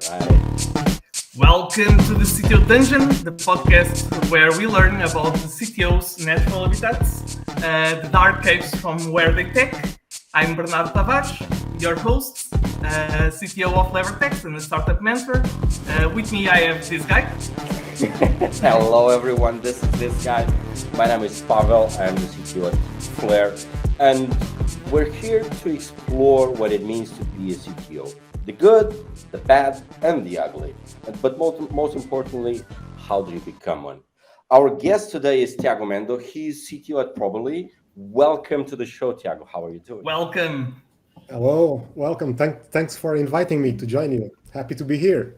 Right. Welcome to the CTO Dungeon, the podcast where we learn about the CTO's natural habitats, the dark caves from where they tech. I'm Bernardo Tavares, your host, CTO of Levertex and a startup mentor. With me, I have this guy. Hello, everyone. This is this guy. My name is Pavel. I'm the CTO at Flare, and we're here to explore what it means to be a CTO: the good, the bad, and the ugly. But most importantly, how do you become one? Our guest today is Tiago Mendo. He's CTO at Probably. Welcome to the show, Tiago. How are you doing? Welcome. Hello, welcome. Thanks for inviting me to join you. Happy to be here.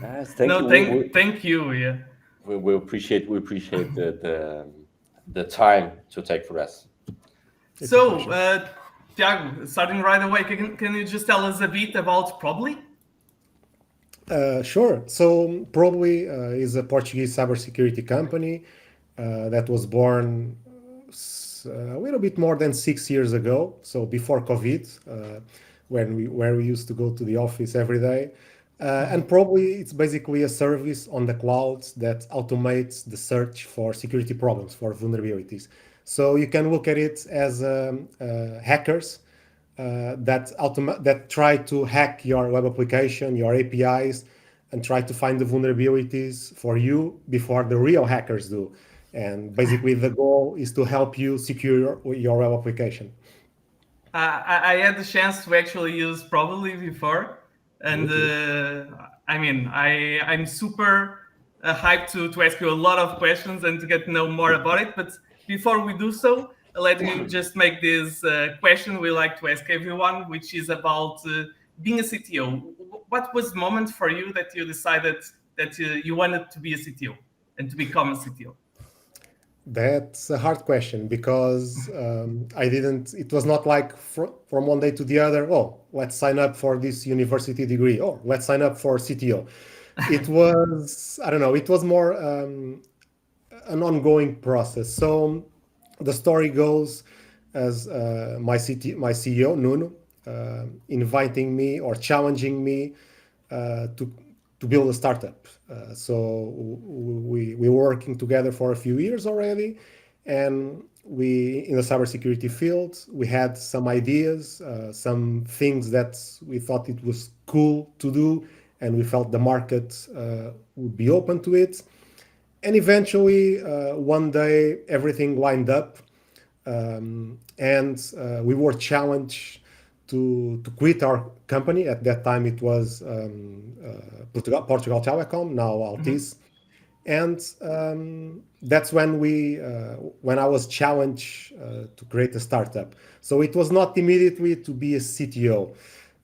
Yes, thank No, you. thank you. Yeah. We appreciate the time to take for us. So, Tiago, starting right away, can you just tell us a bit about Probably? Sure. So, Probably is a Portuguese cybersecurity company that was born a little bit more than 6 years ago. So before COVID, where we used to go to the office every day. And Probably it's basically a service on the cloud that automates the search for security problems, for vulnerabilities. So you can look at it as hackers that try to hack your web application, your APIs, and try to find the vulnerabilities for you before the real hackers do. And basically, the goal is to help you secure your web application. I had the chance to actually use Probably before, and I'm super hyped to ask you a lot of questions and to get to know more about it. But before we do so, let me just make this question we like to ask everyone, which is about being a CTO. What was the moment for you that you decided that you wanted to be a CTO and to become a CTO? That's a hard question because I didn't. It was not like from one day to the other. Oh, let's sign up for this university degree. Oh, let's sign up for CTO. It was, I don't know. It was more an ongoing process. So the story goes as my CEO Nuno inviting me or challenging me to build a startup. So we were working together for a few years already, and we in the cybersecurity field we had some ideas, some things that we thought it was cool to do, and we felt the market would be open to it. And eventually, one day, everything lined up, and we were challenged to quit our company. At that time, it was Portugal Telecom, now Altice. And that's when I was challenged to create a startup. So it was not immediately to be a CTO,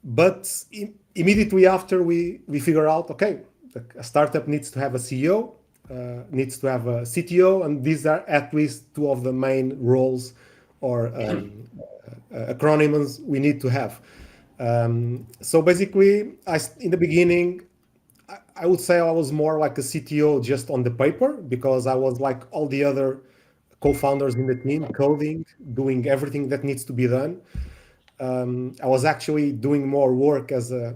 but immediately after we figure out, okay, a startup needs to have a CEO, needs to have a CTO, and these are at least two of the main roles or acronyms we need to have. So basically, in the beginning, I would say I was more like a CTO just on the paper because I was like all the other co-founders in the team, coding, doing everything that needs to be done. I was actually doing more work as a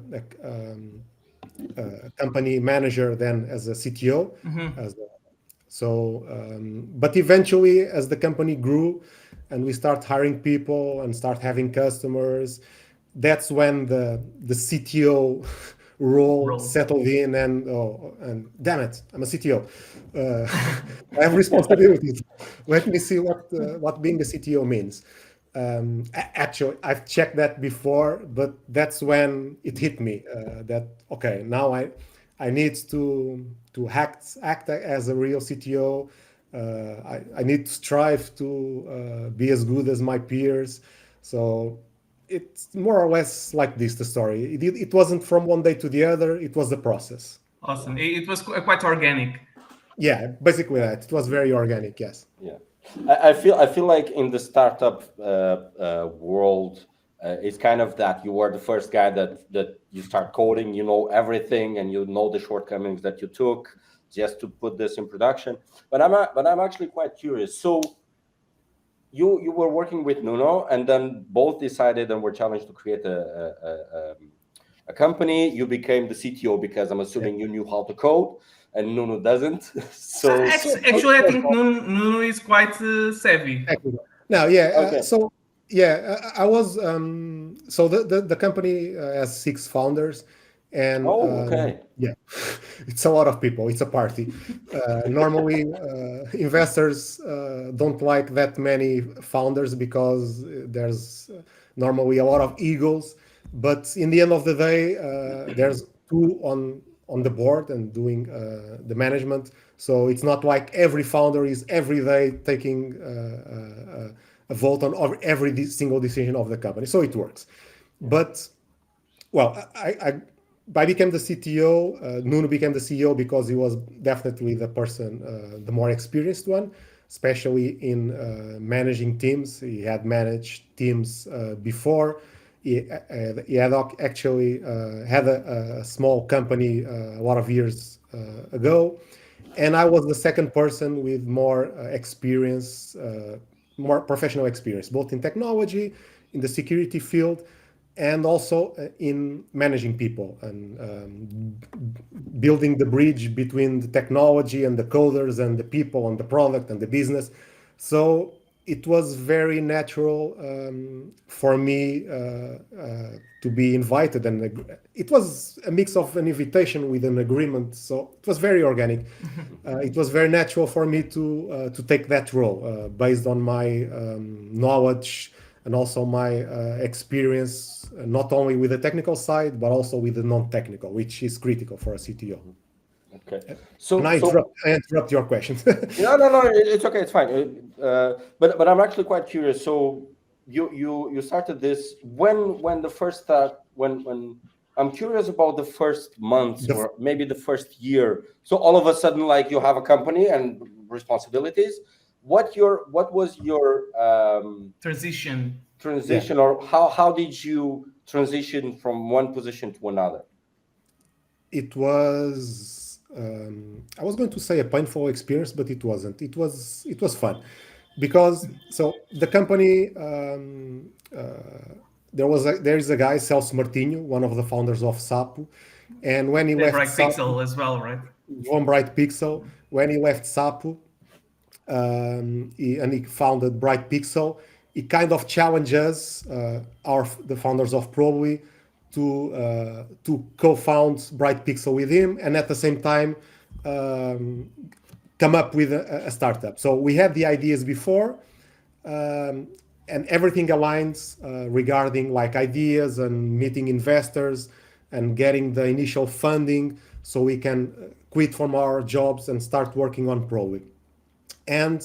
company manager than as a CTO. But eventually, as the company grew and we start hiring people and start having customers, that's when the CTO role settled in, and damn it, I'm a CTO. I have responsibilities. Let me see what being a CTO means. Actually, I've checked that before, but that's when it hit me that okay, now I need to act as a real CTO. I need to strive to be as good as my peers. So it's more or less like this, the story. It wasn't from one day to the other. It was a process. Awesome. It was quite organic. Yeah, basically that. It was very organic, yes. Yeah. I feel like in the startup world, it's kind of that you were the first guy that you start coding, you know everything, and you know the shortcomings that you took just to put this in production. But I'm actually quite curious. So you were working with Nuno, and then both decided and were challenged to create a company. You became the CTO because I'm assuming you knew how to code, and Nuno doesn't. So Actually, I think Nuno is quite savvy. No, yeah. okay. So yeah, I was. So the company has 6 founders, and Oh, okay. yeah, it's a lot of people. It's a party. Normally, investors don't like that many founders because there's normally a lot of egos. But in the end of the day, there's 2 on the board and doing the management. So it's not like every founder is every day taking a vote on every single decision of the company. So it works. But well, I became the CTO. Nuno became the CEO because he was definitely the person, the more experienced one, especially in managing teams. He had managed teams before. He had actually had a small company a lot of years ago, and I was the second person with more experience, more professional experience, both in technology, in the security field, and also in managing people and building the bridge between the technology and the coders and the people and the product and the business. So it was very natural for me to be invited, and it was a mix of an invitation with an agreement. So it was very organic. It was very natural for me to take that role based on my knowledge and also my experience, not only with the technical side but also with the non-technical, which is critical for a CTO. Okay. And I interrupt your question. No. It's okay. It's fine. But I'm actually quite curious. So you started this when the first when I'm curious about the first months or maybe the first year. So all of a sudden, like you have a company and responsibilities. What was your Transition. transition, or how did you transition from one position to another? It was I was going to say a painful experience, but it wasn't. It was fun because so the company there is a guy, Celso Martinho, one of the founders of Sapo, and when he left Bright Sapo, Pixel as well, right? Von Bright Pixel, when he left Sapo, and he founded Bright Pixel, he kind of challenges the founders of Probably to co-found Bright Pixel with him, and at the same time come up with a startup. So we had the ideas before, and everything aligns regarding like ideas and meeting investors and getting the initial funding so we can quit from our jobs and start working on Probably. And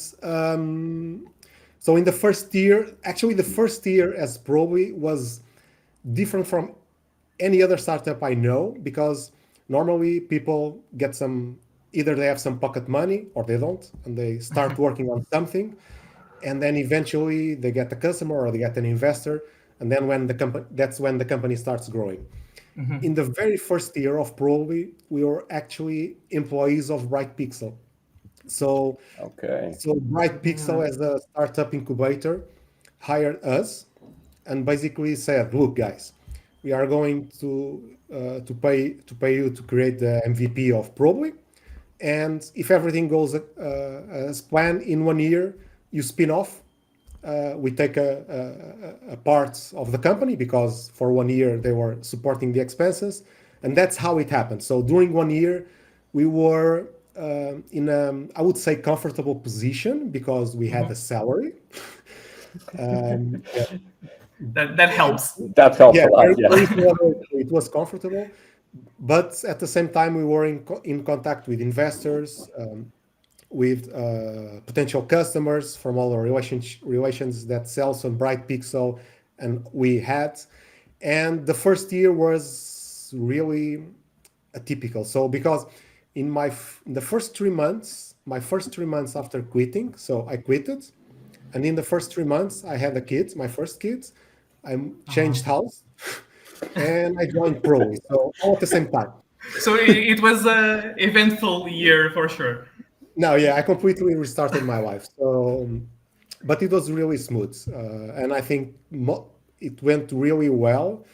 so in the first year, actually the first year as Probably was different from any other startup I know, because normally people get either they have some pocket money or they don't, and they start working on something, and then eventually they get a customer or they get an investor, and then that's when the company starts growing. In the very first year of Probably, we were actually employees of Bright Pixel. So Bright Pixel, as a startup incubator, hired us and basically said, "Look, guys, we are going to pay you to create the MVP of Probably, and if everything goes as planned, in 1 year you spin off. We take a part of the company because for 1 year they were supporting the expenses, and that's how it happened. So during 1 year, we were in I would say comfortable position because we had a salary. That helps. That helps Yeah, a lot. Yeah. it was comfortable, but at the same time we were in contact with investors, with potential customers from all the relations that Celso and Bright Pixel and we had. And the first year was really atypical. So because in the first 3 months, my first 3 months after quitting, so I quitted, and in the first 3 months I had a kid, my first kid. I changed house, and I joined Pro. So all at the same time. So it was an eventful year for sure. No, yeah, I completely restarted my life. So, but it was really smooth, and I think it went really well.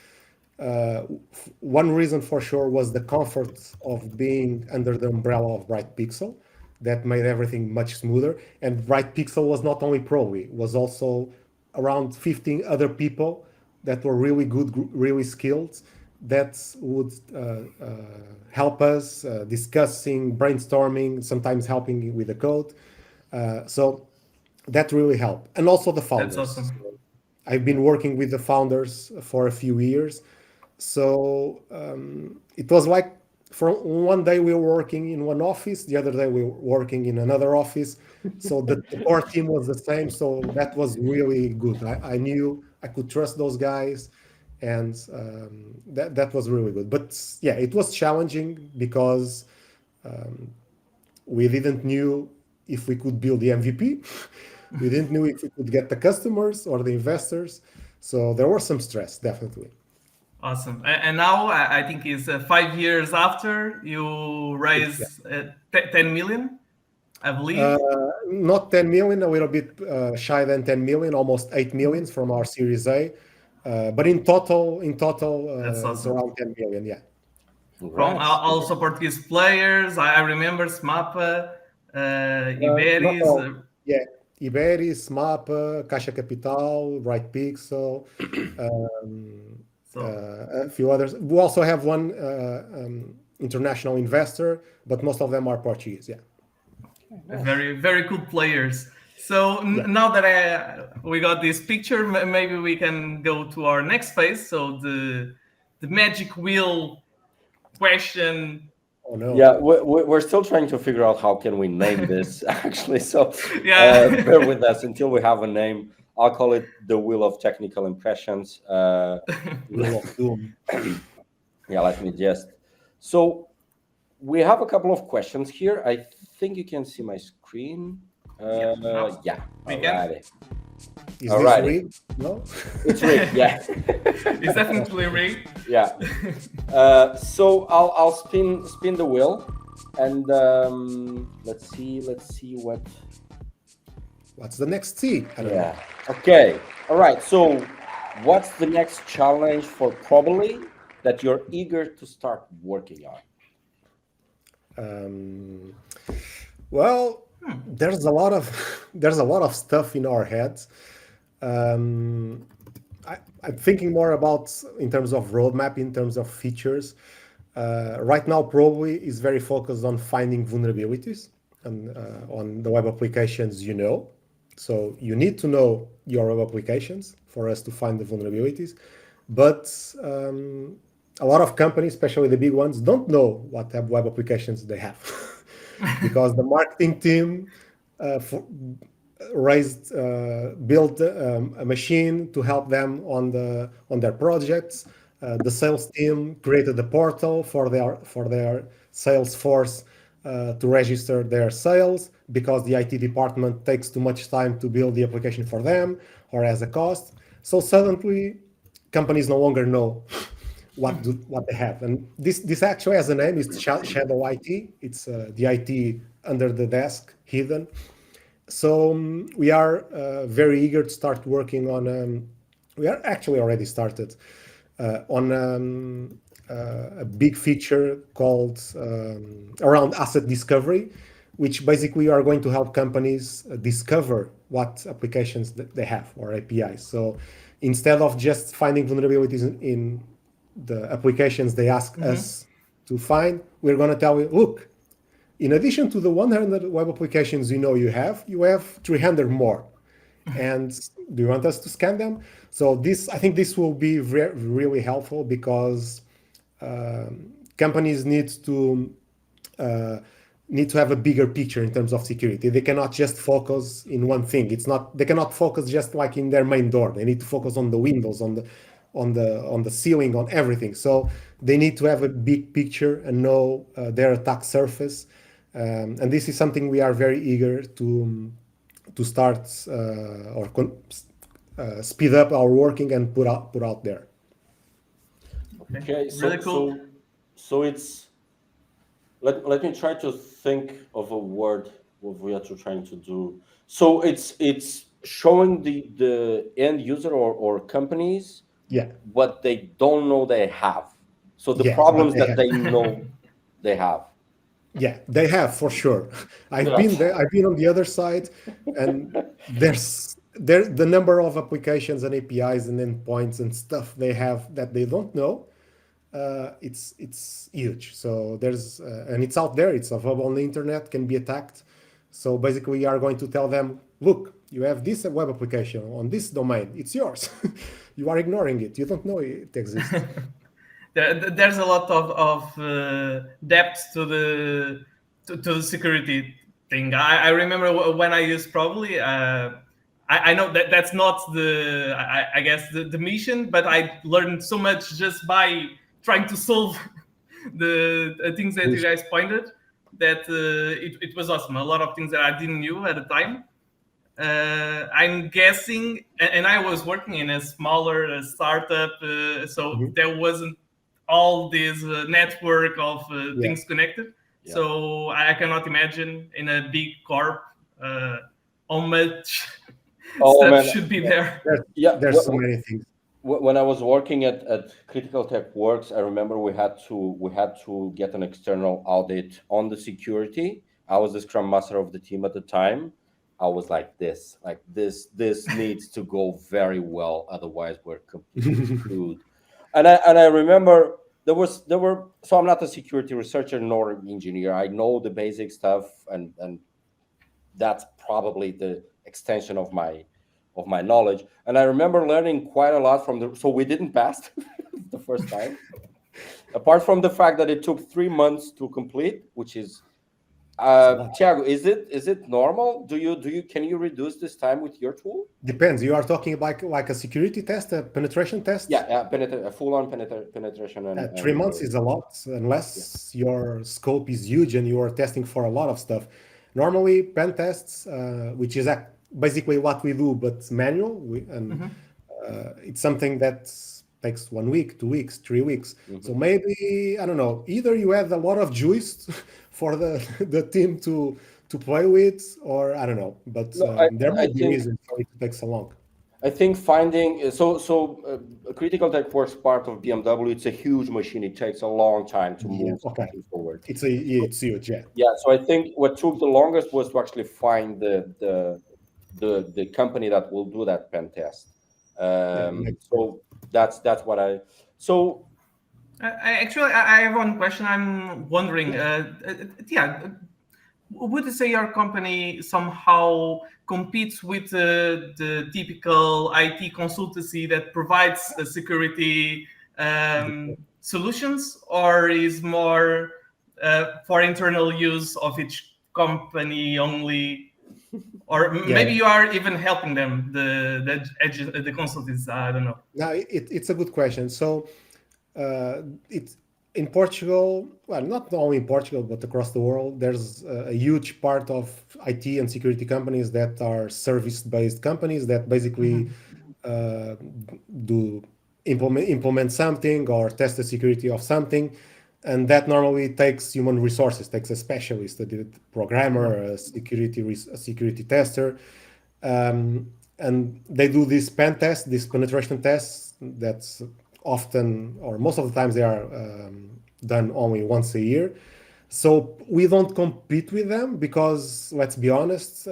One reason for sure was the comfort of being under the umbrella of Bright Pixel. That made everything much smoother. And Bright Pixel was not only Proly, it was also around 15 other people that were really good, really skilled, that would help us discussing, brainstorming, sometimes helping with the code. So that really helped. And also the That's founders. awesome. I've been working with the founders for a few years. So it was like from one day we were working in one office, the other day we were working in another office. So the core team was the same. So that was really good. I knew I could trust those guys, and that was really good. But yeah, it was challenging because we didn't knew if we could build the MVP. We didn't know if we could get the customers or the investors. So there was some stress, definitely. Awesome. And now I think it's 5 years after you Yeah. raise 10 million, I Uh, believe. Not 10 million, a little bit shy than 10 million, almost 8 millions from our Series A. But in total, That's it's awesome. around 10 million. Yeah. From Congrats. also Portuguese players. I remember Smapa, Not Iberis. all. Yeah. Iberis, Mapa, Caixa Capital, Right Pixel, um, So a few others. We also have one international investor, but most of them are Portuguese. Yeah. Nice. very, very cool players. So Yeah. now that we got this picture, maybe we can go to our next phase. So the magic wheel question. Oh no. Yeah, we're still trying to figure out how can we name this actually. So Yeah. bear with us until we have a name. I'll call it the Wheel of Technical Impressions. Wheel of Doom. Yeah, let me just. So we have a couple of questions here. I think you can see my screen. Yeah, now Yeah, we can. alrighty, Is this alrighty. rigged? No. It's rigged. Yeah, It's definitely rigged. yeah. So I'll spin the wheel, and let's see what. What's the next C? I don't know. Yeah. Okay. All right. So, what's the next challenge for probably that you're eager to start working on? Well, there's a lot of there's a lot of stuff in our heads. Um, I'm thinking more about in terms of roadmap, in terms of features. Right now, probably is very focused on finding vulnerabilities and on the web applications. So you need to know your web applications for us to find the vulnerabilities. But a lot of companies, especially the big ones, don't know what web applications they have because the marketing team built a machine to help them on their projects. The sales team created a portal for their sales force to register their sales because the IT department takes too much time to build the application for them or as a cost. So suddenly, companies no longer know what they have, and this actually has a name. It's shadow IT. It's the IT under the desk, hidden. So we are very eager to start working on. We are actually already started on a big feature called around asset discovery, which basically are going to help companies discover what applications that they have or APIs. So instead of just finding vulnerabilities in the applications they ask us to find, we're going to tell you, look, in addition to the 100 web applications you have 300 more. And do you want us to scan them? So I think this will be really helpful because companies need to have a bigger picture in terms of security. They cannot just focus in one thing. They cannot focus just like in their main door. They need to focus on the windows, on the ceiling, on everything. So they need to have a big picture and know their attack surface. And this is something we are very eager to start or speed up our working and put out there. Okay. Really cool. So it's let me try to think of a word what we are trying to do. So it's showing the end user or companies Yeah, what they don't know they have. So the yeah, but problems they that have. they know they have. Yeah, they have for sure. I've been That's there. I've been on the other side, and the number of applications and APIs and endpoints and stuff they have that they don't know. It's huge. So there's and it's out there. It's available on the internet. Can be attacked. So basically, we are going to tell them, look, you have this web application on this domain. It's yours. You are ignoring it. You don't know it exists. There's a lot of depth to the security thing. I remember when I used probably. I know that that's not I guess the mission, but I learned so much just by trying to solve the things that you guys pointed that it was awesome. A lot of things that I didn't knew at the time. I'm guessing, and I was working in a smaller startup, so Mhm. there wasn't all this network of Yeah. things connected. yeah. So I cannot imagine in a big corp how much Oh stuff man, should be there. There's, yeah. there's so many things. When I was working at Critical Tech Works, I remember we had to get an external audit on the security. I was the scrum master of the team at the time. I was like this needs to go very well, otherwise we're completely screwed. And I remember there were so I'm not a security researcher nor an engineer. I know the basic stuff, and that's probably the extension of my knowledge. And I remember learning quite a lot from the. So we didn't pass the first time, apart from the fact that it took 3 months to complete, which is It's a lot. Tiago. Is it normal? Do you can you reduce this time with your tool? Depends. You are talking about like a security test, a penetration test. Yeah, a full-on penetration and 3 months is a lot, yeah. unless your scope is huge and you are testing for a lot of stuff. Normally, pen tests, which is basically what we do, but manual, and it's something that takes 1 week, 2 weeks, 3 weeks. So Mhm. maybe I don't know. Either you have a lot of juice for the team to play with, or I don't know. But No, I there I might be think reasons for it to take so long. I think finding a critical tech works part of BMW. It's a huge machine. It takes a long time to Yeah. move Okay. something forward. It's huge. Yeah. Yeah, so I think what took the longest was to actually find the company that will do that pen test. Yeah. Makes sense. So that's what I. So I have one question. I'm wondering, yeah, would you say your company somehow competes with the typical IT consultancy that provides security solutions, or is more for internal use of each company only? Or maybe Yeah. you are even helping them, the consultants. I don't know. Now it's a good question. So it's in Portugal. Well, not only in Portugal, but across the world. There's a huge part of IT and security companies that are service-based companies that basically uh, do implement something or test the security of something, and that normally takes human resources, takes a specialist, a Yeah. programmer, a security tester, and they do this pen test, this penetration tests. That's often, or most of the times, they are done only once a year. So we don't compete with them because, let's be honest,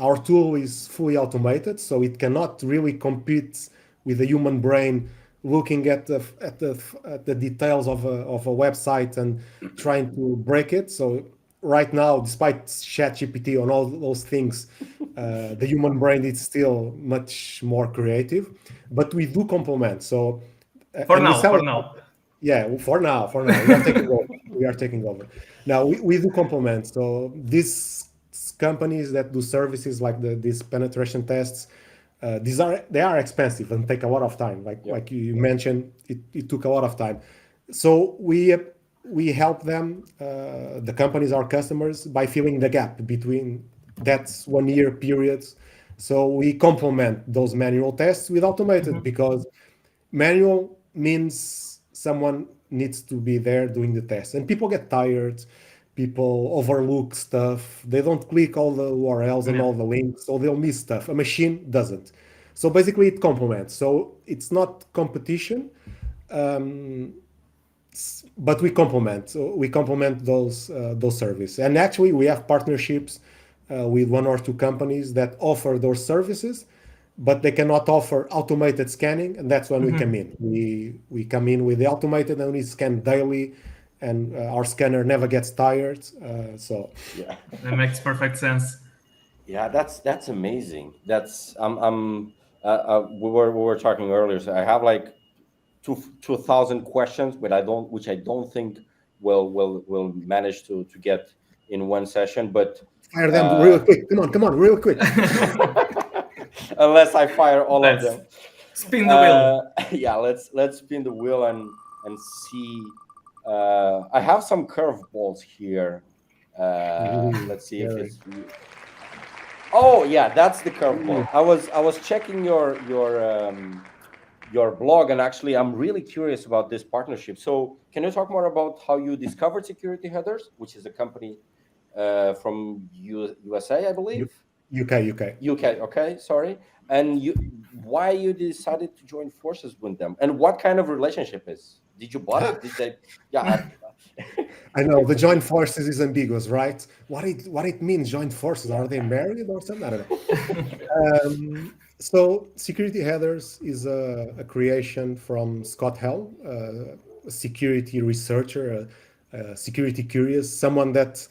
our tool is fully automated, so it cannot really compete with the human brain looking at the details of a website and trying to break it. So right now, despite ChatGPT and all those things, the human brain is still much more creative, but we do complement. So For and we now, sell for it. now. Yeah, for now, we are taking over. We are taking over. Now we do complement. So these companies that do services like these penetration tests, they are expensive and take a lot of time. Like yeah, like you mentioned, it took a lot of time. So we help them, the companies, our customers, by filling the gap between that 1 year periods. So we complement those manual tests with automated because manual means someone needs to be there doing the test, and people get tired, people overlook stuff, they don't click all the URLs and Yeah. all the links, so they'll miss stuff. A machine doesn't. So basically, it complements. So it's not competition, um, but we complement. So we complement those services. And actually, we have partnerships with one or two companies that offer those services, but they cannot offer automated scanning, and that's when we come in. We come in with the automated, and we scan daily, and our scanner never gets tired. So Yeah. That makes perfect sense. Yeah, that's amazing. That's we were talking earlier. So I have like 2,000 questions, but which I don't think will manage to get in one session. But fire them real uh, quick. Come on, real quick. unless I fire all of Let's them, spin the wheel. yeah, let's spin the wheel and see. I have some curveballs here. Let's see if Very. it's. Oh yeah, that's the curveball. I was checking your blog, and actually I'm really curious about this partnership. So can you talk more about how you discovered Security Headers, which is a company from USA, I believe? UK. UK. Okay, sorry. And why you decided to join forces with them, and what kind of relationship is? Did you bought it? Did they? Yeah. I know the joint forces is ambiguous, right? What it means, joint forces? Are they married or something? I don't know. So Security Headers is a creation from Scott Helm, a security researcher, security curious, someone that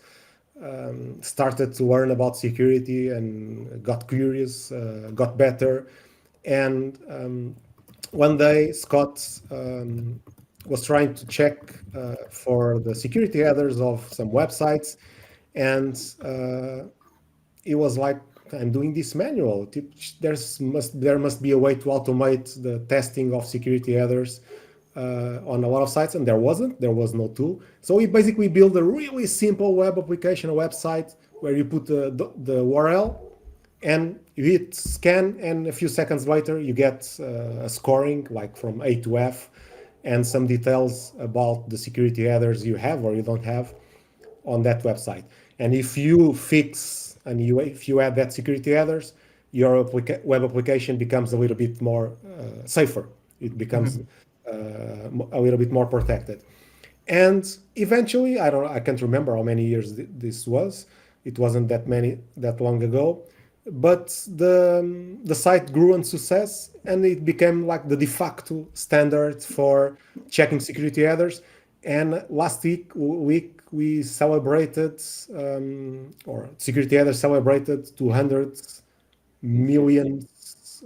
started to learn about security and got curious, got better, and one day Scott was trying to check for the security headers of some websites, and it was like, I'm doing this manual. There must be a way to automate the testing of security headers on a lot of sites, and there wasn't. There was no tool. So we basically built a really simple web application, a website where you put the URL and you hit scan, and a few seconds later you get a scoring like from A to F and some details about the security headers you have or you don't have on that website. And if you fix and if you add that security headers, your web application becomes a little bit more safer. It becomes a little bit more protected. And eventually, I can't remember how many years this was. It wasn't that long ago, but the site grew in success, and it became like the de facto standard for checking security headers. And last week we celebrated, or security headers celebrated 200 millions,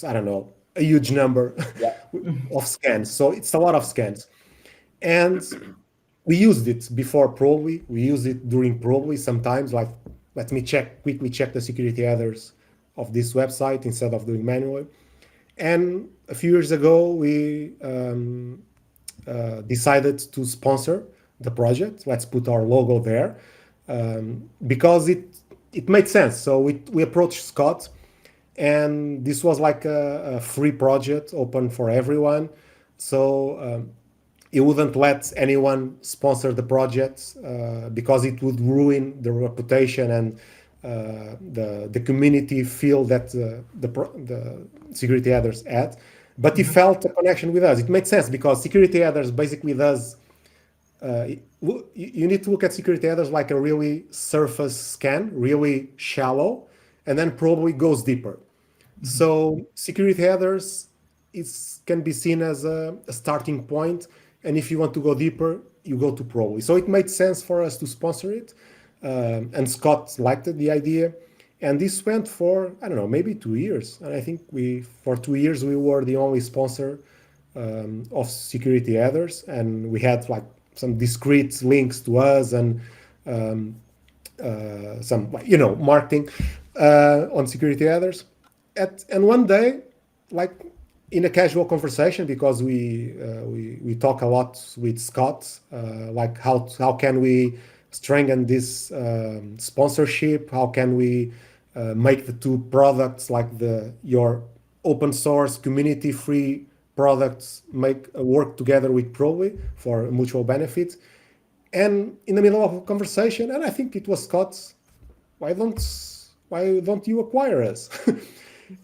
I don't know, a huge number Yeah. of scans. So it's a lot of scans. And we used it before probably. We use it during probably sometimes, like, let me quickly check the security headers of this website instead of doing manually. And a few years ago, we decided to sponsor the project. Let's put our logo there, because it made sense. So we approached Scott, and this was like a free project open for everyone. So he wouldn't let anyone sponsor the project because it would ruin the reputation and the community feel that the security headers had. But he felt a connection with us. It made sense because security headers basically does. You need to look at security headers like a really surface scan, really shallow, and then probably goes deeper. So security headers can be seen as a starting point, and if you want to go deeper, you go to probably. So it made sense for us to sponsor it, and Scott liked the idea, and this went for, I don't know, maybe 2 years, and I think for 2 years we were the only sponsor of security headers, and we had like some discrete links to us and some marketing on security headers. And one day, like in a casual conversation, because we talk a lot with Scott, like how can we strengthen this sponsorship? How can we make the two products, like your open source community free products, work together with Probly for mutual benefit? And in the middle of a conversation, and I think it was Scott, why don't you acquire us?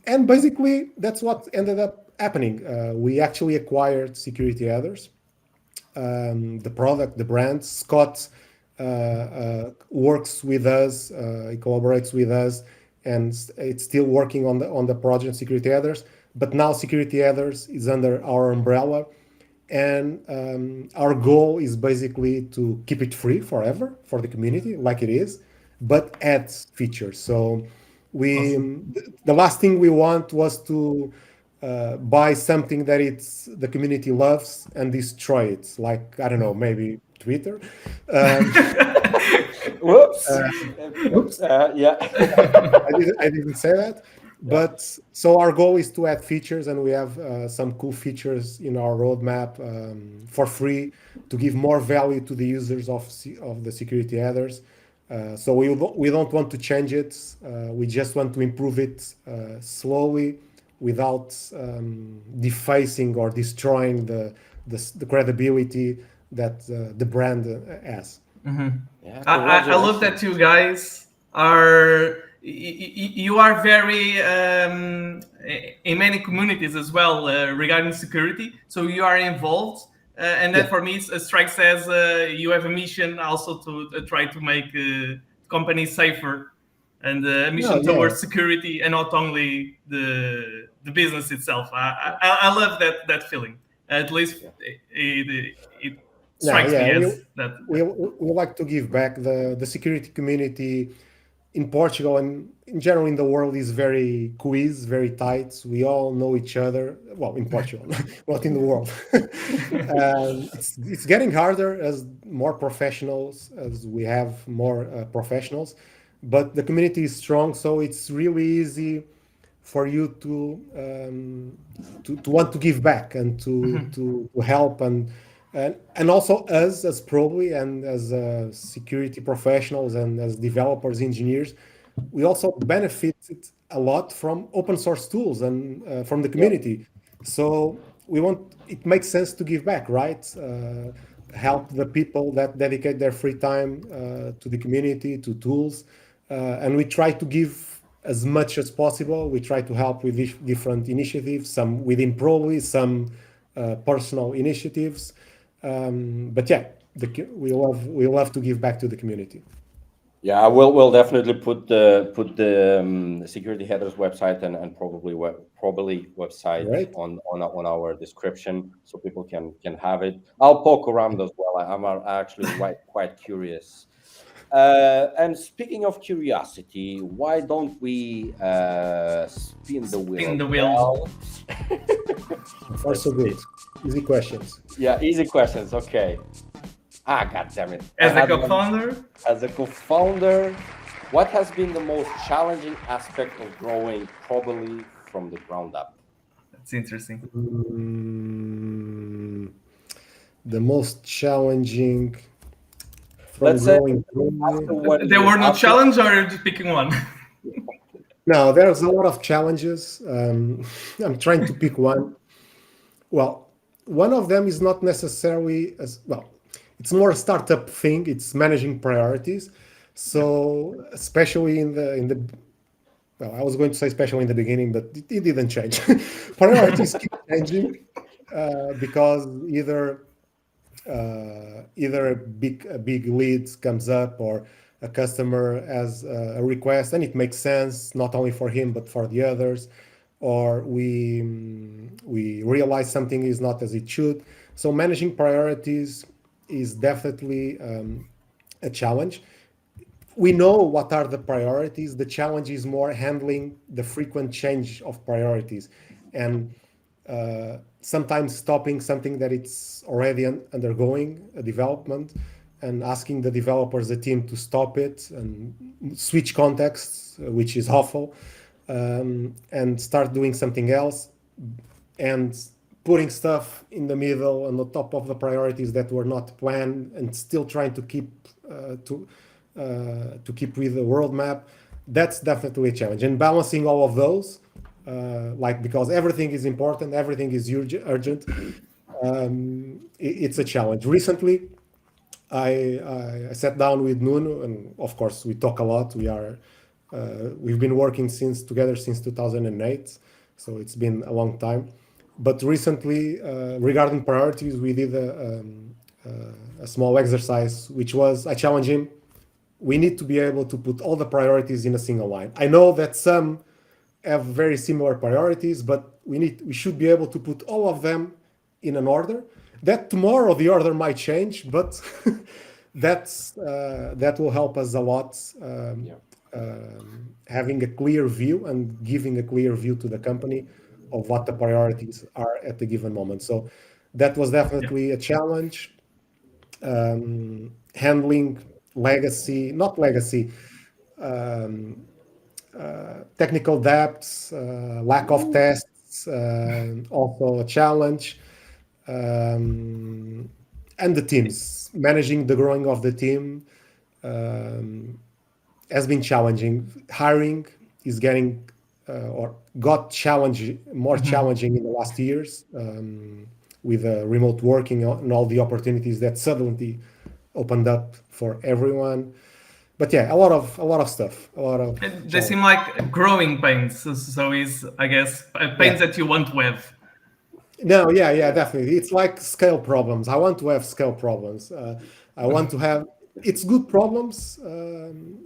And basically, that's what ended up happening. We actually acquired Security Others, the product, the brand. Scott works with us, he collaborates with us, and it's still working on the project Security Others. But now Security Others is under our umbrella, and our goal is basically to keep it free forever for the community, like it is, but add features. So we Awesome. the last thing we want was to buy something that it's the community loves and destroy it, like I don't know, maybe Twitter. Um, Whoops. Oops, Yeah. I didn't say that. Yeah. But so our goal is to add features, and we have some cool features in our roadmap for free to give more value to the users of the security headers. So we don't want to change it. We just want to improve it slowly, without defacing or destroying the credibility that the brand has. Yeah. I love that Congratulations. you guys are you are very in many communities as well regarding security. So you are involved, and Yeah. that for me strikes as you have a mission also to try to make companies safer, and a No, mission yeah. towards security, and not only the business itself. I love that feeling. At least Yeah. it No, strikes yeah. me We as that. we like to give back. The security community in Portugal and in general in the world is very quiz, very tight. We all know each other. Well, in Portugal, not in the world. It's getting harder as more professionals, as we have more professionals, but the community is strong, so it's really easy for you to want to give back and to help and also us as probably and as security professionals and as developers engineers, we also benefited a lot from open source tools and from the Yeah. community. So we want it makes sense to give back, right? Help the people that dedicate their free time to the community, to tools, and we try to give as much as possible. We try to help with different initiatives, some within Probly, some personal initiatives. But yeah, we love to give back to the community. Yeah, I will. We'll definitely put the security headers website and probably website Right? on our description so people can have it. I'll poke around as well. I'm actually quite curious. And speaking of curiosity, why don't we spin the Spin wheel? the wheel. Well, Far let's so see. good. Easy questions. Yeah, easy questions. Okay. Ah, god damn it! I As a had one. co-founder, As a co-founder, what has been the most challenging aspect of growing probably from the ground up? that's interesting. Mm, the most challenging from Let's say growing Probably. after 1 year, There were no after challenge, or you're just picking one? No, there's a lot of challenges. I'm trying to pick one. Well, one of them is not necessarily as well. It's more a startup thing. It's managing priorities. Yeah. So especially in the well, I was going to say especially in the beginning, but it didn't change. Priorities keep changing because either a big lead comes up or a customer has a request and it makes sense not only for him but for the others, or we realize something is not as it should. So managing priorities is definitely a challenge. We know what are the priorities. The challenge is more handling the frequent change of priorities and sometimes stopping something that it's already undergoing a development and asking the developers, the team, to stop it and switch contexts, which is awful, and start doing something else, and putting stuff in the middle and on top of the priorities that were not planned, and still trying to keep keep with the roadmap. That's definitely a challenge. And balancing all of those, like because everything is important, everything is urgent. It's a challenge. Recently, I sat down with Nuno, and of course we talk a lot. We are We've been working together since 2008, so it's been a long time. But recently, regarding priorities, we did a small exercise, which was I challenge him. We need to be able to put all the priorities in a single line. I know that some have very similar priorities, but we should be able to put all of them in an order. That tomorrow the order might change, but that will help us a lot. Yeah. Having a clear view and giving a clear view to the company of what the priorities are at the given moment. So that was definitely a challenge. Handling legacy, not legacy, technical depths, lack of tests, also a challenge. And the teams, managing the growing of the team has been challenging. Hiring is getting or got more challenging in the last years with remote working and all the opportunities that suddenly opened up for everyone. But yeah, a lot of stuff, a lot of. They seem like growing pains. So is, I guess, pains that you want to have. No, yeah, definitely. It's like scale problems. I want to have scale problems. I want to have. It's good problems.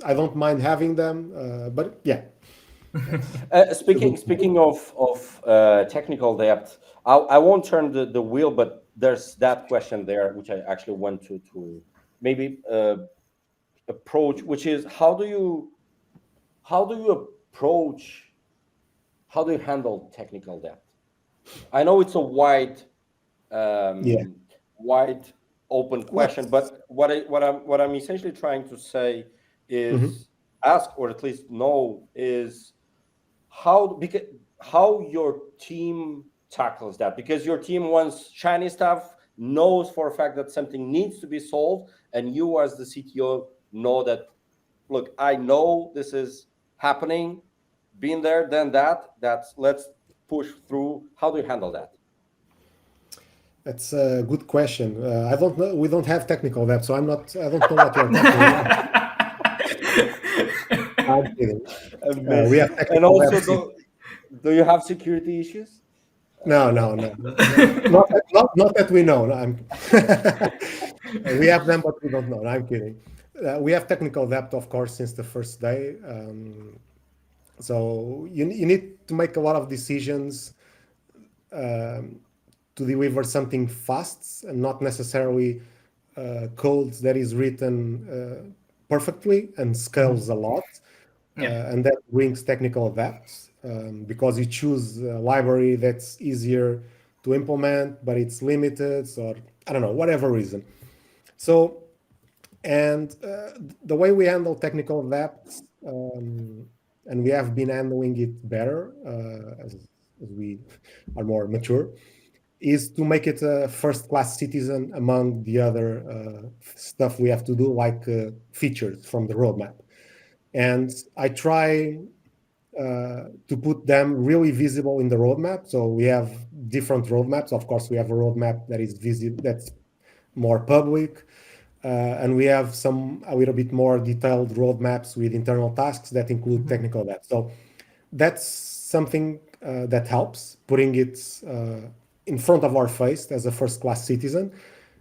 I don't mind having them. But yeah. Speaking of technical depth, I won't turn the wheel, but there's that question there, which I actually want to maybe approach, which is how do you approach, how do you handle technical depth? I know it's a wide Yeah. wide open question, but what I'm essentially trying to say is ask, or at least know, is how your team tackles that, because your team wants shiny stuff, knows for a fact that something needs to be solved, and you as the CTO know that, look, I know this is happening, been there, done that, that's let's push through. How do you handle that? That's a good question. I don't know. We don't have technical depth, so I don't know what you're talking about. I'm kidding. We have Amazing. And technical also, depth. do you have security issues? No. Not that we know. No, we have them, but we don't know. No, I'm kidding. We have technical depth, of course, since the first day. So you need to make a lot of decisions to deliver something fast and not necessarily code that is written perfectly and scales a lot. And that brings technical depth because you choose a library that's easier to implement, but it's limited, or I don't know, whatever reason. So, and the way we handle technical depth, and we have been handling it better as we are more mature, is to make it a first-class citizen among the other stuff we have to do, like features from the roadmap. And I try to put them really visible in the roadmap. So we have different roadmaps. Of course, we have a roadmap that is visible, that's more public, and we have a little bit more detailed roadmaps with internal tasks that include technical depth. So that's something that helps, putting it in front of our face as a first-class citizen,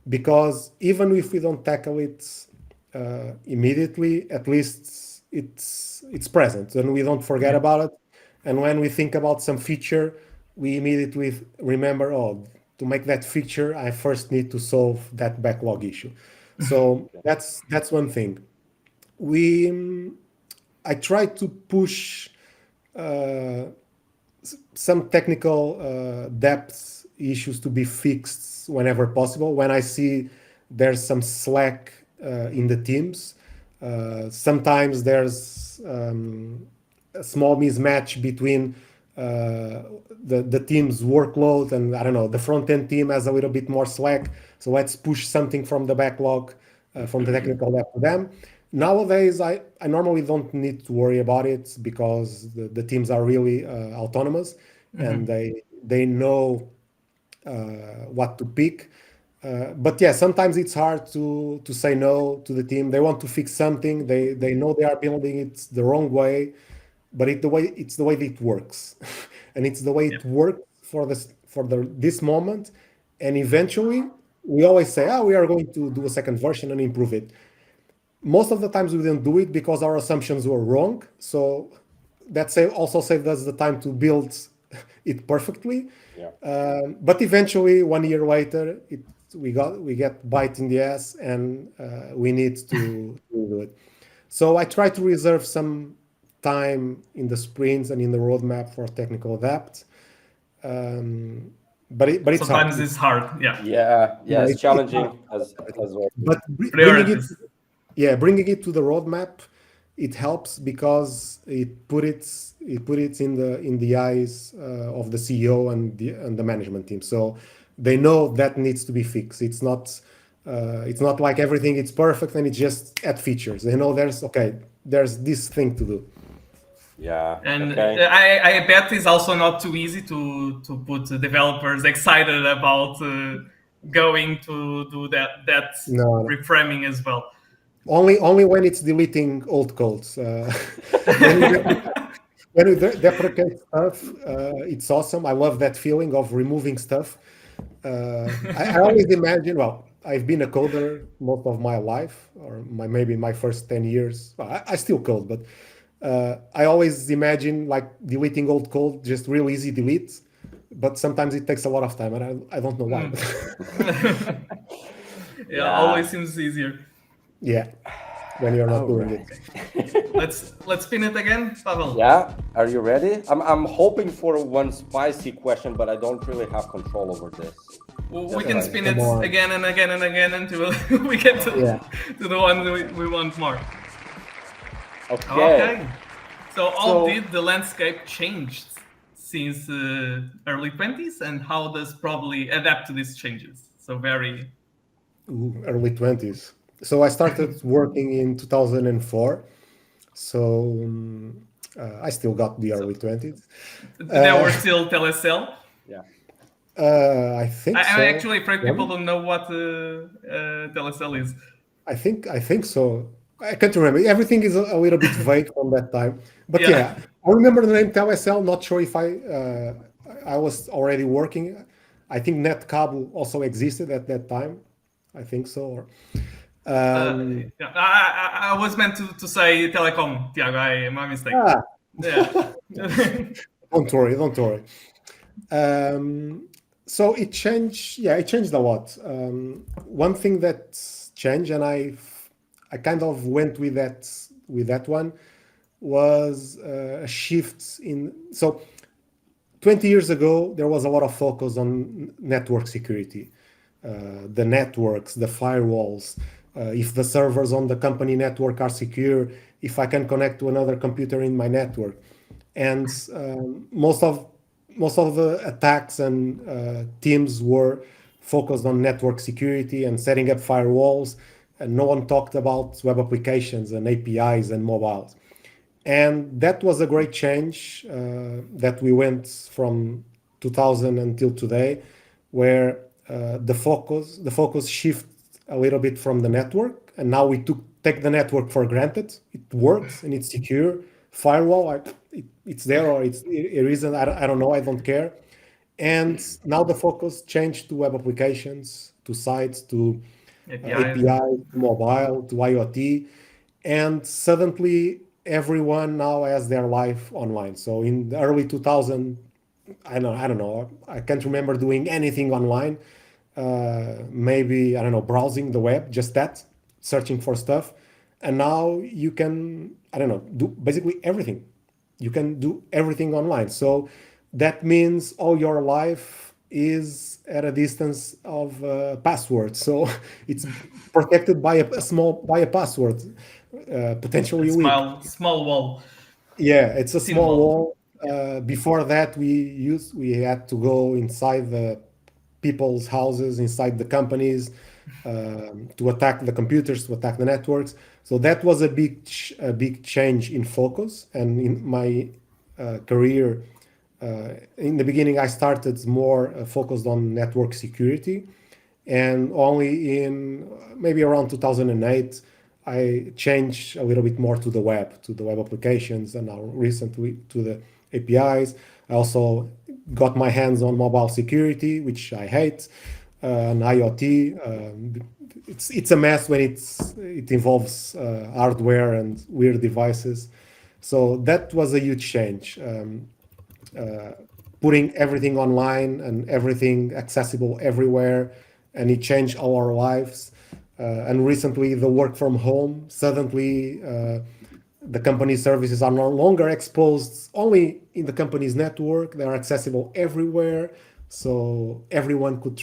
because even if we don't tackle it immediately, at least it's present and we don't forget about it. And when we think about some feature, we immediately remember, oh, to make that feature, I first need to solve that backlog issue. So that's one thing. I try to push some technical depth issues to be fixed whenever possible. When I see there's some slack in the teams, sometimes there's a small mismatch between the team's workload, and I don't know, the front end team has a little bit more slack, so let's push something from the backlog from the technical lab to them. Nowadays, I normally don't need to worry about it because the teams are really autonomous and they know what to pick. But yeah, sometimes it's hard to say no to the team. They want to fix something. They know they are building it the wrong way, but it's the way that it works, and it's the way Yeah. it works for this moment. And eventually, we always say, "Ah, we are going to do a second version and improve it." Most of the times, we didn't do it because our assumptions were wrong. So also saved us the time to build it perfectly. Yeah. But eventually, 1 year later, we get bite in the ass, and we need to do it. So I try to reserve some time in the sprints and in the roadmap for technical depth. But it's hard. Sometimes it's hard. Yeah. Yeah, it's It's hard. challenging as well. But Priorities. bringing it to the roadmap, it helps because it put it in the eyes of the CEO and the management team. So they know that needs to be fixed. It's not like everything is perfect and it's just add features. They know there's this thing to do. Yeah. And Okay. I bet it's also not too easy to put developers excited about going to do that No, no. reframing as well. Only when it's deleting old codes. When you when we deprecate stuff, it's awesome. I love that feeling of removing stuff. I always imagine, well, I've been a coder most of my life, or maybe my first 10 years. Well, I still code, but I always imagine like deleting old code, just real easy delete. But sometimes it takes a lot of time, and I don't know why. Yeah, always seems easier. Yeah, when you're not All doing right. it. Let's spin it again, Pavel. Yeah, are you ready? I'm hoping for one spicy question, but I don't really have control over this. We can spin it Come on. again and again and again until we get to the one we want more. Okay. So how did the landscape change since early 20s, and how does probably adapt to these changes? So very Early 20s. So I started working in 2004. So I still got the early 20s. there were still telesell. Yeah. I think so. I'm actually afraid people don't know what telesell is. I think so. I can't remember. Everything is a little bit vague from that time. But yeah, I remember the name Telesel. Not sure if I was already working. I think Netcable also existed at that time. I think so. Yeah, I was meant to say telecom, Tiago. My mistake. Yeah. Don't worry. So it changed. Yeah, it changed a lot. One thing that changed, and I kind of went with that one, was a shift in. So 20 years ago, there was a lot of focus on network security, the networks, the firewalls. If the servers on the company network are secure, if I can connect to another computer in my network, and most of the attacks and teams were focused on network security and setting up firewalls, and no one talked about web applications and APIs and mobiles. And that was a great change that we went from 2000 until today, where the focus shifted a little bit from the network, and now we take the network for granted. It works and it's secure. Firewall, it's there or it isn't. I don't know. I don't care. And now the focus changed to web applications, to sites, to APIs, to mobile, to IoT, and suddenly everyone now has their life online. So in the early 2000, I don't know. I can't remember doing anything online. Maybe I don't know, browsing the web, just that, searching for stuff. And now you can, I don't know, do basically everything. You can do everything online. So that means all your life is at a distance of password. So it's protected by a password, potentially weak. Small wall. Yeah, it's a Thin small wall. wall. Before that, we had to go inside the people's houses, inside the companies, to attack the computers, to attack the networks. So that was a big change in focus. And in my career, in the beginning, I started more focused on network security, And only in maybe around 2008, I changed a little bit more to the web applications, and now recently to the APIs. I also got my hands on mobile security, which I hate, and IoT. It's a mess when it involves hardware and weird devices. So that was a huge change. Putting everything online and everything accessible everywhere, and it changed our lives. And recently, the work from home, suddenly the company services are no longer exposed only in the company's network. They are accessible everywhere, so everyone can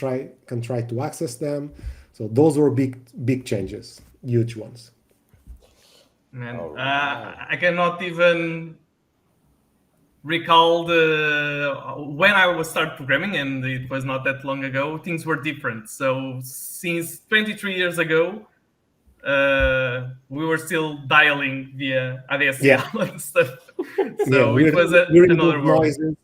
try to access them. So those were big changes, huge ones. Man, All right. I cannot even recall when I was start programming, and it was not that long ago. Things were different. So since 23 years ago, we were still dialing via Yeah, ADSL and stuff. yeah, So it was hearing those another world. noises,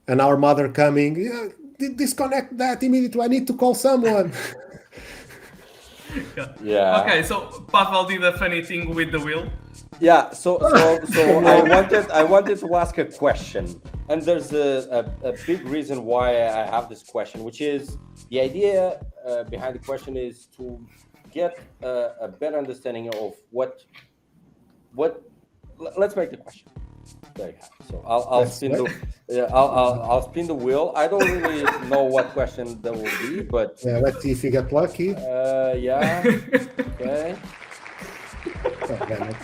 and our mother coming. Yeah, disconnect that immediately. I need to call someone. Yeah. Okay, so Pavel did a funny thing with the wheel. Yeah, so I wanted to ask a question, and there's a big reason why I have this question, which is the idea behind the question is to get a better understanding of what. Let's make the question. There you have. So I'll That's spin right. I'll spin the wheel. I don't really know what question there will be, but Yeah, let's see if you get lucky. yeah, okay. Oh, damn it.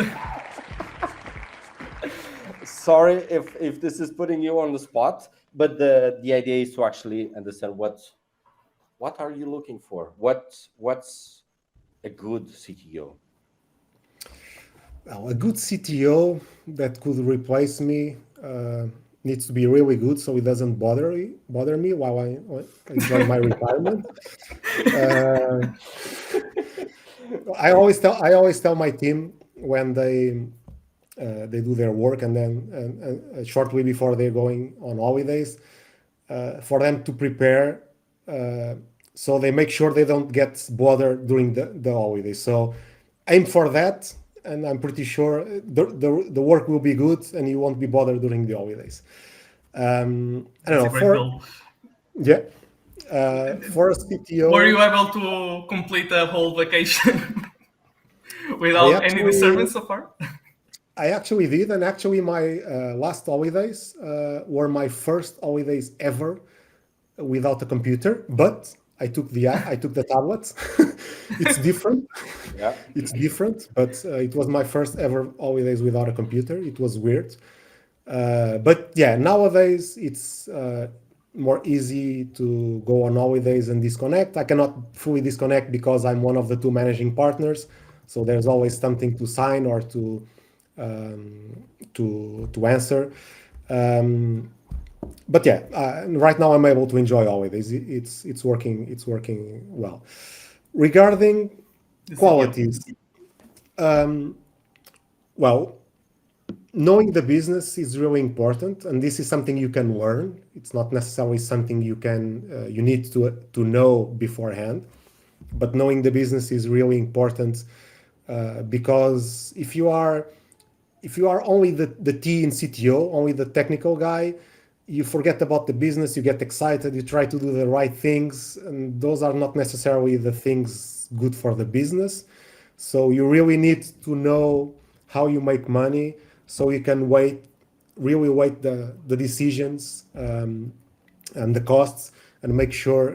Sorry if this is putting you on the spot, but the idea is to actually understand what are you looking for? What's a good CTO? Well, a good CTO that could replace me needs to be really good, so it doesn't bother me while I enjoy my retirement. Uh, I always tell my team when they do their work, and then shortly before they're going on holidays, for them to prepare, so they make sure they don't get bothered during the holidays. So aim for that, and I'm pretty sure the work will be good, and you won't be bothered during the holidays. I don't That's know a great goal. yeah, for a CTO. Were you able to complete a whole vacation I without any actually disturbance so far? I actually did, and actually my last holidays were my first holidays ever without a computer. But I took the tablet. It's different. Yeah. It's different, but it was my first ever holidays without a computer. It was weird, but yeah, nowadays it's more easy to go on holidays and disconnect. I cannot fully disconnect because I'm one of the two managing partners, so there's always something to sign or to answer. Um, but yeah, right now I'm able to enjoy holidays. It's working well. Regarding The CTO. qualities, well, knowing the business is really important, and this is something you can learn. It's not necessarily something you need to know beforehand, but knowing the business is really important, because if you are only the T in CTO, only the technical guy, you forget about the business, you get excited, you try to do the right things, and those are not necessarily the things good for the business. So you really need to know how you make money, so you can really weight the decisions, and the costs, and make sure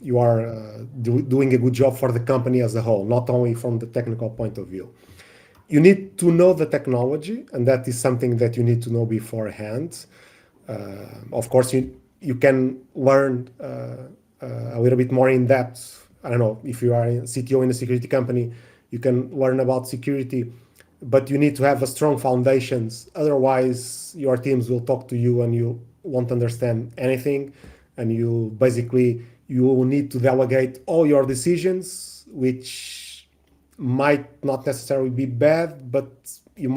you are doing a good job for the company as a whole, not only from the technical point of view. You need to know the technology, and that is something that you need to know beforehand. Of course, you can learn a little bit more in depth. I don't know, if you are a CTO in a security company, you can learn about security, but you need to have a strong foundations. Otherwise, your teams will talk to you and you won't understand anything, and you will need to delegate all your decisions, which might not necessarily be bad, but you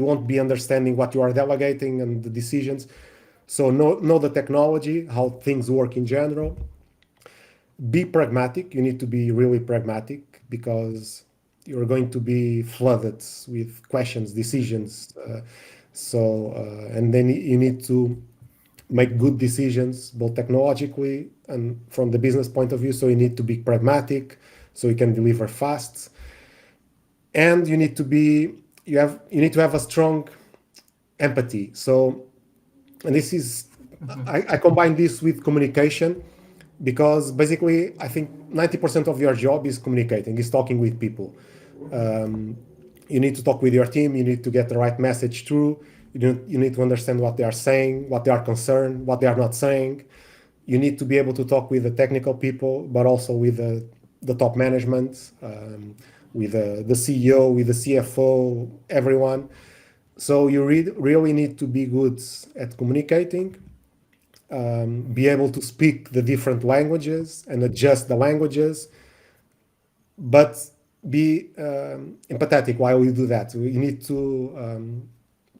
won't be understanding what you are delegating and the decisions. So know the technology, how things work in general. Be pragmatic. You need to be really pragmatic because you're going to be flooded with questions, decisions. And then you need to make good decisions, both technologically and from the business point of view. So you need to be pragmatic, so you can deliver fast, and you need to have a strong empathy. So, and this is, I combine this with communication, because basically I think 90% of your job is communicating, is talking with people. You need to talk with your team. You need to get the right message through. You need to understand what they are saying, what they are concerned, what they are not saying. You need to be able to talk with the technical people, but also with the top management, with the CEO, with the CFO, everyone. So you really need to be good at communicating, be able to speak the different languages and adjust the languages, but be empathetic while you do that. You need to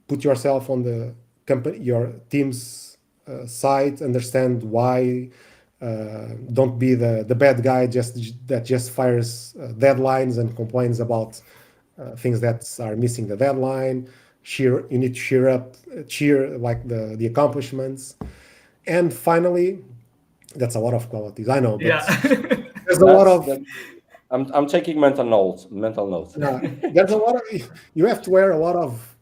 put yourself on the company, your team's side, understand why. Don't be the bad guy that just fires deadlines and complains about things that are missing the deadline. You need to cheer like the accomplishments. And finally, that's a lot of qualities, I know, but Yeah. there's a lot That's of that. I'm taking mental notes. Mental notes. there's a lot of you have to wear a lot of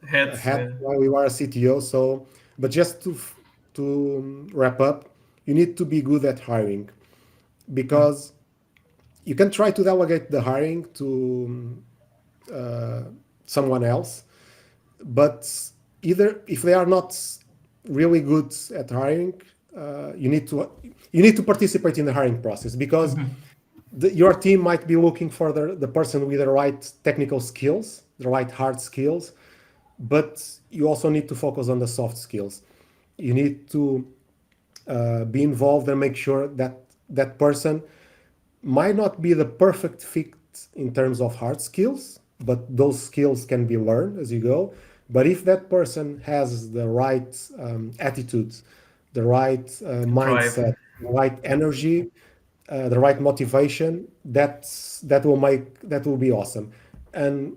Heads. hat while you are a CTO. So, but just to wrap up, you need to be good at hiring, because you can try to delegate the hiring to someone else, but either if they are not really good at hiring, you need to participate in the hiring process, because your team might be looking for the person with the right technical skills, the right hard skills, but you also need to focus on the soft skills. You need to be involved and make sure that that person might not be the perfect fit in terms of hard skills, but those skills can be learned as you go. But if that person has the right attitude, the right Drive. mindset, the right energy, the right motivation, that will be awesome. And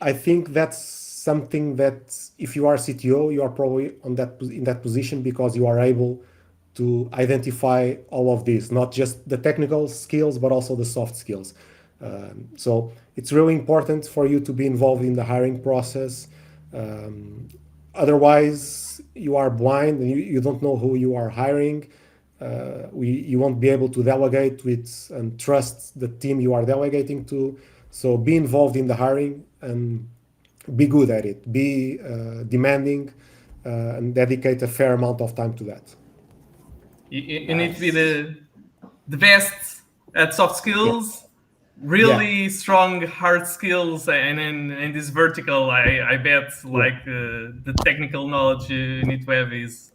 I think that's something that if you are CTO, you are probably in that position because you are able to identify all of these, not just the technical skills, but also the soft skills. So it's really important for you to be involved in the hiring process. Um, Otherwise, you are blind and you don't know who you are hiring. You won't be able to delegate with and trust the team you are delegating to. So be involved in the hiring and be good at it. Be demanding and dedicate a fair amount of time to that. You need to be Nice. the best at soft Yeah. skills, Yeah. really strong hard skills, and in this vertical, I bet Yeah. like the technical knowledge you need to have is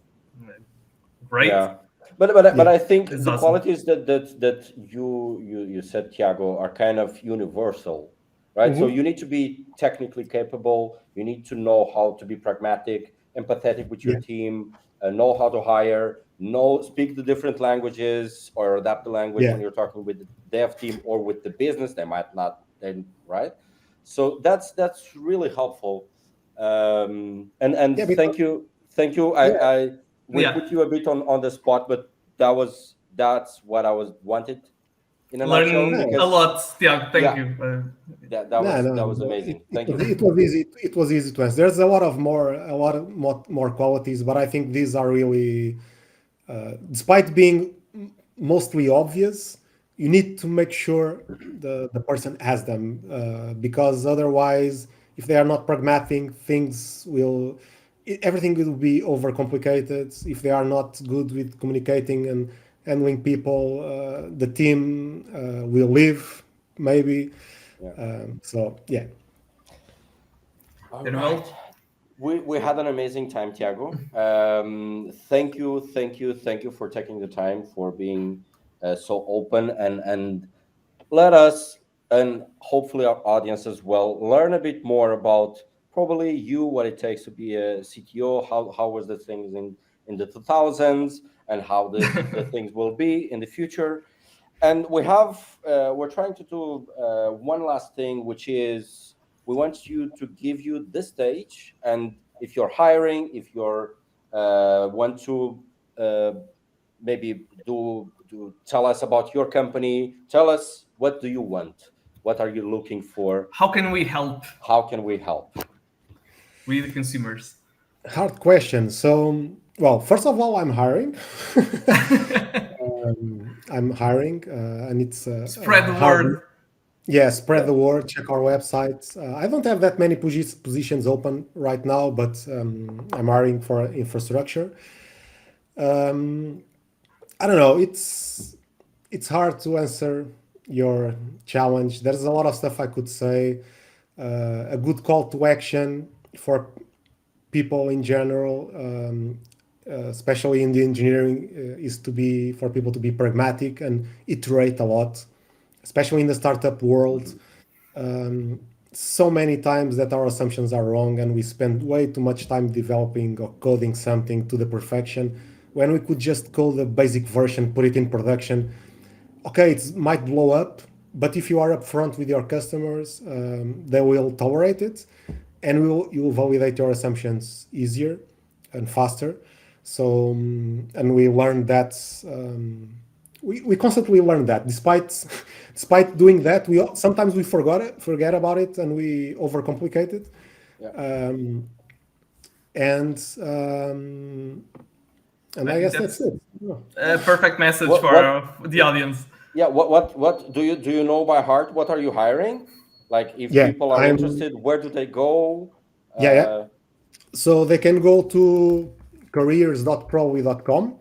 great. Yeah, but Yeah. I think It's the awesome. qualities that you said, Tiago, are kind of universal, right? So Hmm. you need to be technically capable. You need to know how to be pragmatic, empathetic with your Yeah. team, know how to hire, know speak the different languages or adapt the language Yeah. when you're talking with the dev team or with the business. They might not then, right? So that's really helpful. And Yeah. Because thank you. yeah. I we Yeah, put you a bit on the spot, but that's what I was wanted in a nutshell. learn No, a Because lot, Tiago. Thank yeah, you. that no. was amazing. It Thank was you. it was easy. It was easy to answer. There's a lot more qualities, but I think these are really, despite being mostly obvious, you need to make sure the person has them, because otherwise, if they are not pragmatic, everything will be overcomplicated. If they are not good with communicating and handling people, the team will leave maybe. Yeah. So yeah, All Very right. well. We had an amazing time, Tiago. Thank you for taking the time, for being so open, and let us, and hopefully our audience as well, learn a bit more about probably you, what it takes to be a CTO, how was the things in the 2000s, and how the things will be in the future. And we're trying to do one last thing, which is we want you to give you this stage. And if you're hiring, if you're want to maybe tell us about your company, tell us, what do you want? What are you looking for? How can we help? How can we help? We the consumers. Hard question. So, well, first of all, I'm hiring. I'm hiring, and it's Spread the hard. word. Yeah, spread the word. Check our website. I don't have that many positions open right now, but I'm hiring for infrastructure. I don't know. It's hard to answer your challenge. There's a lot of stuff I could say. A good call to action for people in general, especially in the engineering, is to be for people to be pragmatic and iterate a lot, especially in the startup world. So many times that our assumptions are wrong and we spend way too much time developing or coding something to the perfection when we could just code the basic version, put it in production. Okay, it might blow up, but if you are upfront with your customers, they will tolerate it, and you will validate your assumptions easier and faster. So, and we learned that we constantly learn that. Despite doing that, sometimes we forget about it, and we overcomplicate it. Yeah. And I guess that's it. A perfect message What- for what- the audience. Yeah. What do you know by heart? What are you hiring? Like, if Yeah, people are interested, where do they go? Yeah. So they can go to careers.probably.com.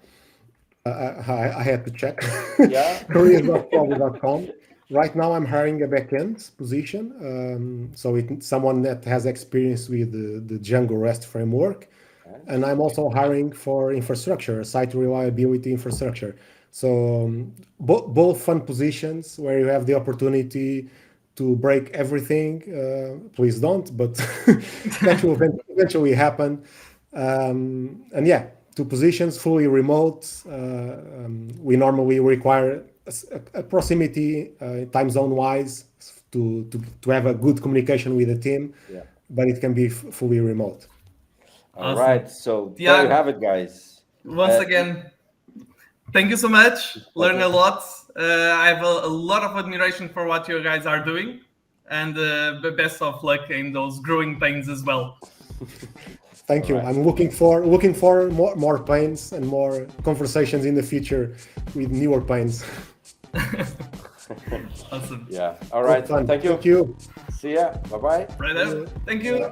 I had to check. Yeah. careers.probably.com. Right now, I'm hiring a backend position. So someone that has experience with the Django REST framework. And I'm also hiring for infrastructure, site reliability infrastructure. So both fun positions where you have the opportunity to break everything. Please don't, but that will eventually happen. And yeah, two positions, fully remote. We normally require a proximity, time zone wise, to have a good communication with the team. Yeah. But it can be fully remote. All Awesome. right. So there Tiago, you have it, guys. Once again, thank you so much. Learn a lot. I have a lot of admiration for what you guys are doing, and the best of luck in those growing pains as well. Thank you. All right. I'm looking for more pains and more conversations in the future with newer pains. Awesome. Yeah. All right. Fun. Thank you. Thank you. See ya. Bye bye. Right up. Thank you.